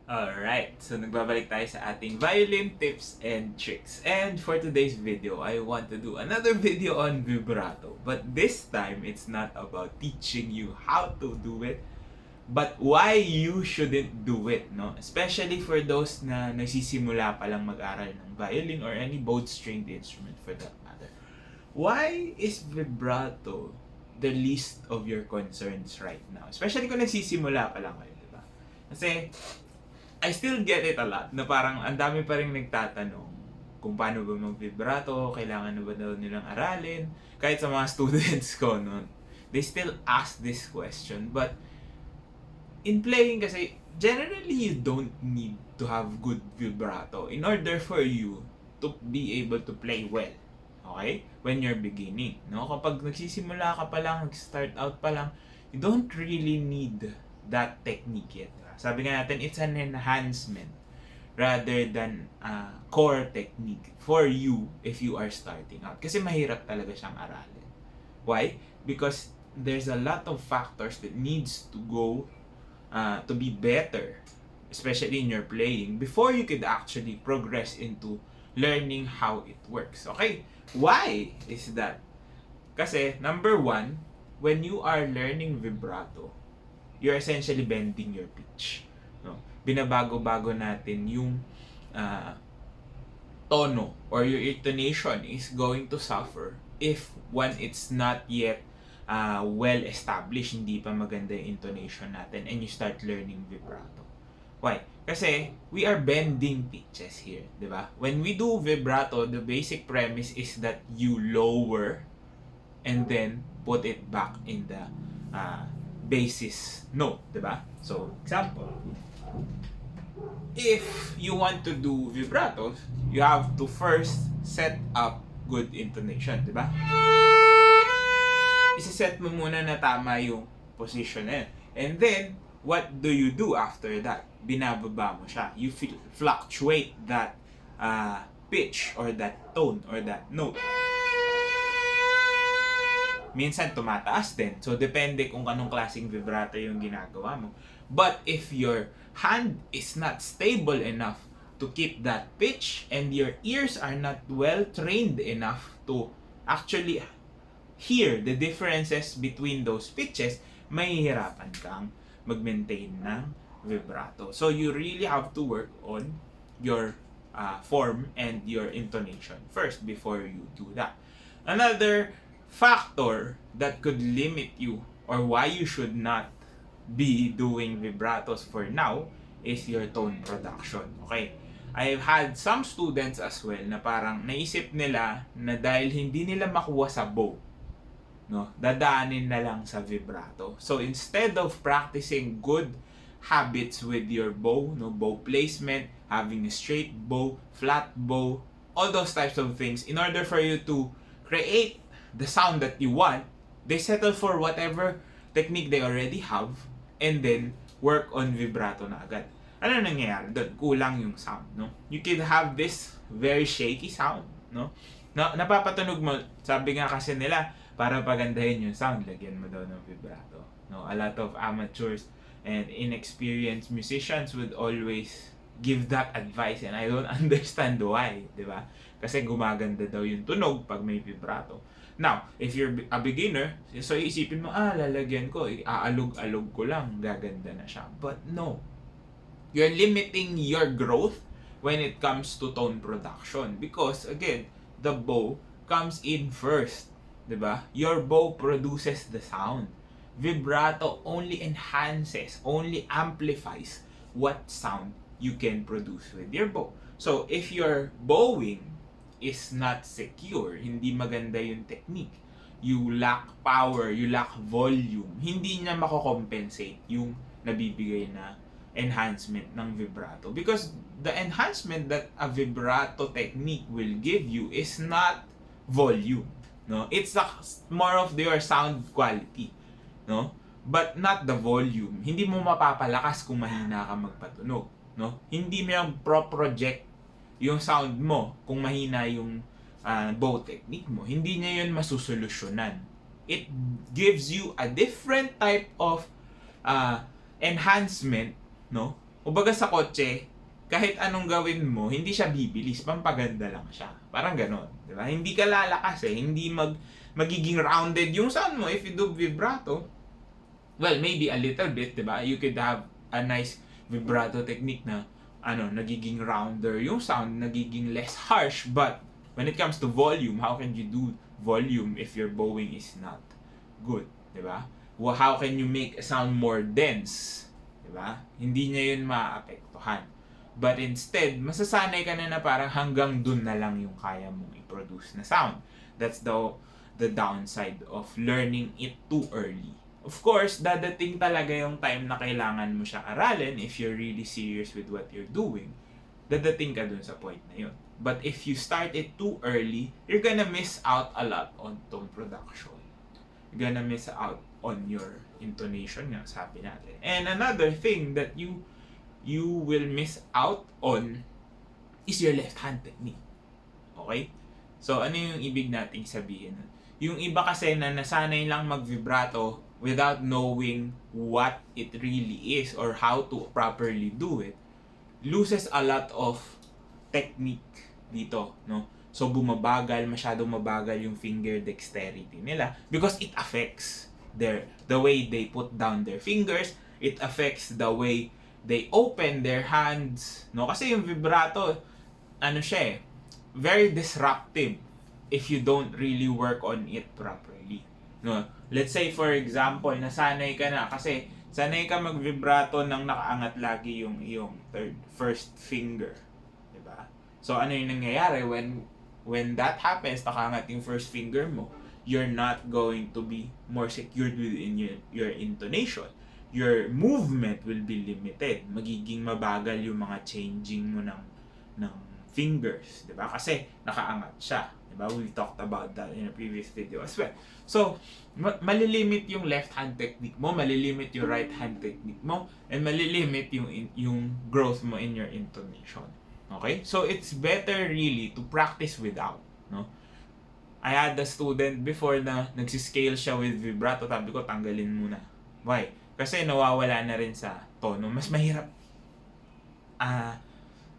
Alright, so nagbabalik tayo sa ating violin tips and tricks. And for today's video, I want to do another video on vibrato. But this time, it's not about teaching you how to do it, but why you shouldn't do it, no? Especially for those na nagsisimula pa lang mag-aral ng violin or any bowed-stringed instrument for that matter. Why is vibrato the least of your concerns right now? Especially kung nagsisimula pa lang kayo, di ba? Kasi I still get it a lot na parang ang dami pa rin nagtatanong kung paano ba mag-vibrato, kailangan na ba daw nilang aralin. Kahit sa mga students ko, no, they still ask this question. But in playing kasi, generally you don't need to have good vibrato in order for you to be able to play well. Okay? When you're beginning. No? Kapag nagsisimula ka pa lang, nag-start out pa lang, you don't really need that technique yet. Sabi nga natin, it's an enhancement rather than a core technique for you if you are starting out. Kasi mahirap talaga siyang aralin. Why? Because there's a lot of factors that needs to go to be better, especially in your playing, before you could actually progress into learning how it works. Okay? Why is that? Kasi, number one, when you are learning vibrato, you're essentially bending your pitch. No? Binabago-bago natin yung tono or your intonation is going to suffer if one it's not yet well established, hindi pa maganda yung intonation natin and you start learning vibrato. Why? Kasi we are bending pitches here, di ba? When we do vibrato, the basic premise is that you lower and then put it back in the basis note, diba? So, example, if you want to do vibratos, you have to first set up good intonation, diba? Isiset mo muna na tama yung position na yun. And then, what do you do after that? Binababa mo siya. You fluctuate that pitch or that tone or that note. Minsan tumataas din. So, depende kung anong klaseng vibrato yung ginagawa mo. But if your hand is not stable enough to keep that pitch and your ears are not well trained enough to actually hear the differences between those pitches, mahihirapan kang mag-maintain ng vibrato. So, you really have to work on your form and your intonation first before you do that. Another factor that could limit you or why you should not be doing vibratos for now is your tone production. Okay? I've had some students as well na parang naisip nila na dahil hindi nila makuha sa bow, no, dadaanin na lang sa vibrato. So instead of practicing good habits with your bow, no, bow placement, having a straight bow, flat bow, all those types of things, in order for you to create the sound that you want, they settle for whatever technique they already have and then work on vibrato na agad. Ano nangyayari doon? Kulang yung sound, no? You could have this very shaky sound, no? Napapatunog mo, sabi nga kasi nila, para pagandahin yung sound, lagyan mo daw ng vibrato. No? A lot of amateurs and inexperienced musicians would always give that advice and I don't understand why, di ba? Kasi gumaganda daw yung tunog pag may vibrato. Now, if you're a beginner, so isipin mo, lalagyan ko, aalog-alog ko lang, gaganda na siya. But no, you're limiting your growth when it comes to tone production. Because, again, the bow comes in first, diba? Your bow produces the sound. Vibrato only enhances, only amplifies what sound you can produce with your bow. So, if your bowing is not secure, hindi maganda yung technique, you lack power, you lack volume, hindi niya mako-compensate yung nabibigay na enhancement ng vibrato. Because the enhancement that a vibrato technique will give you is not volume, no? It's more of your sound quality, no? But not the volume. Hindi mo mapapalakas kung mahina ka magpatunog, no? Hindi mo yung pro-project yung sound mo kung mahina yung bow technique mo. Hindi niya yun masusolusyonan. It gives you a different type of enhancement, no, Kumbaga sa kotse, kahit anong gawin mo, hindi siya bibilis, pampaganda lang siya. Parang ganon, di ba? Hindi ka lalakas hindi magiging rounded yung sound mo if you do vibrato. Well, maybe a little bit, di ba? You could have a nice vibrato technique na nagiging rounder yung sound, nagiging less harsh, but when it comes to volume, how can you do volume if your bowing is not good, di ba? Well, how can you make a sound more dense? Diba? Hindi niya yun maapektuhan. But instead, masasanay ka na parang hanggang dun na lang yung kaya mong i-produce na sound. That's the downside of learning it too early. Of course, dadating talaga yung time na kailangan mo siya aralin if you're really serious with what you're doing. Dadating ka dun sa point na yun. But if you start it too early, you're gonna miss out a lot on tone production. You're gonna miss out on your intonation nga, sabi natin. And another thing that you will miss out on is your left hand technique. Okay? So, ano yung ibig nating sabihin? Yung iba kasi na nasanay lang mag-vibrato without knowing what it really is or how to properly do it, loses a lot of technique dito, no? So, masyadong mabagal yung finger dexterity nila because it affects the way they put down their fingers, it affects the way they open their hands, no? Kasi yung vibrato, very disruptive if you don't really work on it properly, no? Let's say for example, nasanay ka na kasi sanay ka mag-vibrato nang nakaangat lagi yung first finger, di ba? So ano yung nangyayari when that happens, nakaangat yung first finger mo, you're not going to be more secured within your intonation. Your movement will be limited. Magiging mabagal yung mga changing mo ng fingers, 'di ba? Kasi nakaangat siya, 'di ba? We talked about that in a previous video as well. So, malilimit yung left hand technique mo, malilimit yung right hand technique mo, and malilimit yung growth mo in your intonation. Okay? So, it's better really to practice without, no? I had a student before na nagsiscale siya with vibrato, sabi ko, tanggalin muna. Why? Kasi nawawala na rin sa tono. Mas mahirap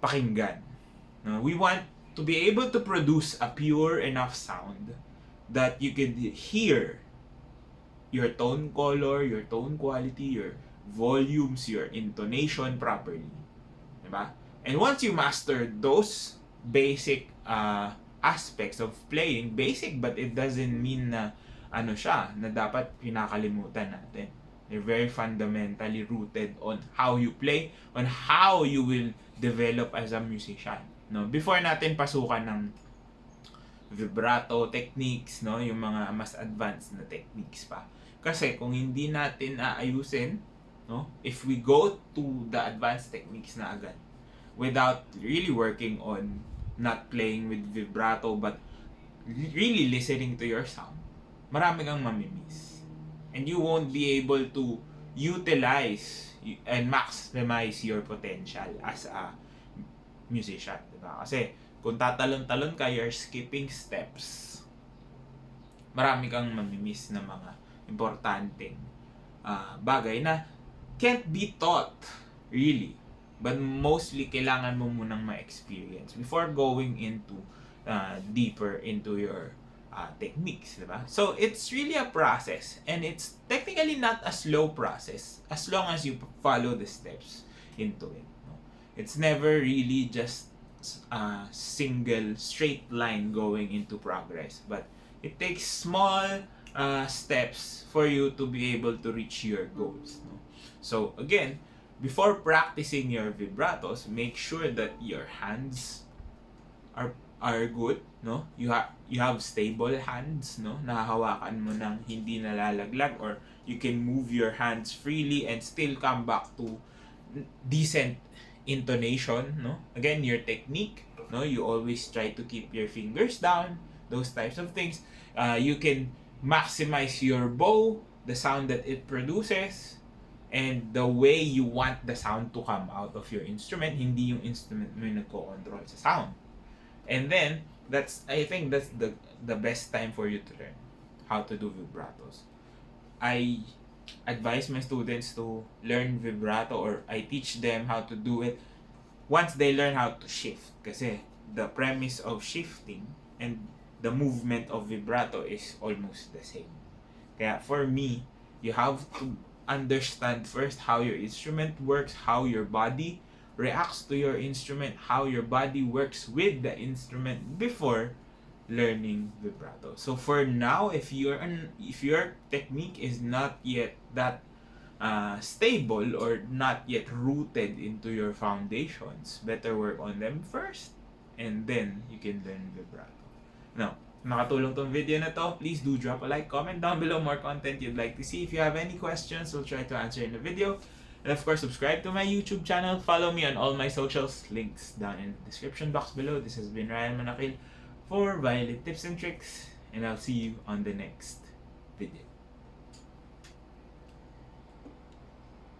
pakinggan. No? We want to be able to produce a pure enough sound that you could hear your tone color, your tone quality, your volumes, your intonation properly. Diba? And once you master those basic aspects of playing, basic but it doesn't mean na na dapat pinakalimutan natin. They're very fundamentally rooted on how you play, on how you will develop as a musician. No, before natin pasukan ng vibrato techniques, no, yung mga mas advanced na techniques pa. Kasi kung hindi natin aayusin, no, if we go to the advanced techniques na agad without really working on not playing with vibrato but really listening to your sound, marami kang mamimiss. And you won't be able to utilize and maximize your potential as a musician, diba? Kasi kung tatalon-talon ka, you're skipping steps. Marami kang mamimiss na mga importanteng bagay na can't be taught, really. But mostly, kailangan mo munang ma-experience before going into deeper into your techniques, diba? So, it's really a process, and it's technically not a slow process as long as you follow the steps into it. No? It's never really just a single straight line going into progress, but it takes small steps for you to be able to reach your goals. No? So, again, before practicing your vibratos, make sure that your hands are good, no? You have stable hands, no? Nahahawakan mo nang hindi nalalaglag, or you can move your hands freely and still come back to decent intonation, no? Again, your technique, no? You always try to keep your fingers down, those types of things. You can maximize your bow, the sound that it produces, and the way you want the sound to come out of your instrument, hindi yung instrument mo yung nagko-control sa sound. And then, I think that's the best time for you to learn how to do vibratos. I advise my students to learn vibrato, or I teach them how to do it once they learn how to shift. Kasi the premise of shifting and the movement of vibrato is almost the same. Kaya for me, you have to understand first how your instrument works, how your body reacts to your instrument, how your body works with the instrument before learning vibrato. So for now, if your technique is not yet that stable or not yet rooted into your foundations, better work on them first, and then you can learn vibrato. Now, nakatulong tong video na to, please do drop a like, comment down below more content you'd like to see. If you have any questions, we'll try to answer in the video. And of course, subscribe to my YouTube channel. Follow me on all my socials. Links down in the description box below. This has been Ryan Monakil for violin tips and tricks. And I'll see you on the next video.